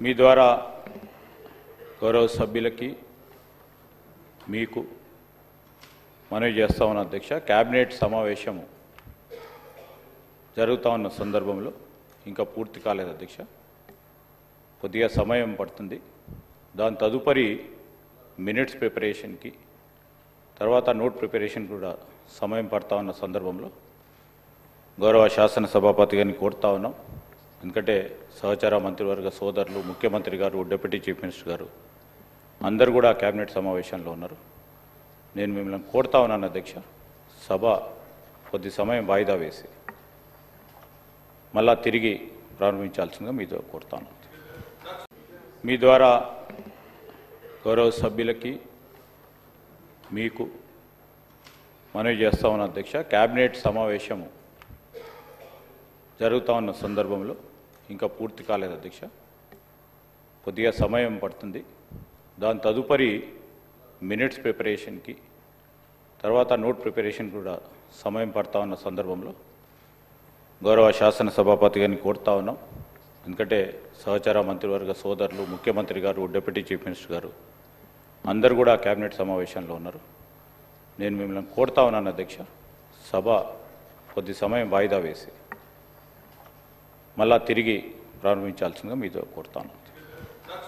మీ ద్వారా గౌరవ సభ్యులకి మీకు మనవి చేస్తా ఉన్న అధ్యక్ష, కేబినెట్ సమావేశం జరుగుతూ ఉన్న సందర్భంలో ఇంకా పూర్తి కాలేదు అధ్యక్ష. కొద్దిగా సమయం పడుతుంది. దాని తదుపరి మినిట్స్ ప్రిపరేషన్కి తర్వాత నోట్ ప్రిపరేషన్ కూడా సమయం పడతా ఉన్న సందర్భంలో గౌరవ శాసనసభాపతి గారిని కోరుతా ఉన్నాం. ఎందుకంటే సహచార మంత్రివర్గ సోదరులు, ముఖ్యమంత్రి గారు, డిప్యూటీ చీఫ్ మినిస్టర్ గారు అందరూ కూడా కేబినెట్ సమావేశంలో ఉన్నారు. నేను మిమ్మల్ని కోరుతా ఉన్నాను అధ్యక్ష, సభ కొద్ది సమయం వాయిదా వేసి మళ్ళా తిరిగి ప్రారంభించాల్సిందిగా మీతో కోరుతాను. మీ ద్వారా గౌరవ సభ్యులకి మీకు మనవి చేస్తా ఉన్న అధ్యక్ష, కేబినెట్ సమావేశం జరుగుతూ ఉన్న సందర్భంలో ఇంకా పూర్తి కాలేదు అధ్యక్ష. కొద్దిగా సమయం పడుతుంది. దాని తదుపరి మినిట్స్ ప్రిపరేషన్కి తర్వాత నోట్ ప్రిపరేషన్ కూడా సమయం పడతా ఉన్న సందర్భంలో గౌరవ శాసనసభాపతి గారిని కోరుతా ఉన్నాం. ఎందుకంటే సహచార మంత్రివర్గ సోదరులు, ముఖ్యమంత్రి గారు, డిప్యూటీ చీఫ్ మినిస్టర్ గారు అందరూ కూడా కేబినెట్ సమావేశంలో ఉన్నారు. నేను మిమ్మల్ని కోరుతా ఉన్నాను అధ్యక్ష, సభ కొద్ది సమయం వాయిదా వేసి మళ్ళా తిరిగి ప్రారంభించాల్సిందిగా మీతో కోరుతాను.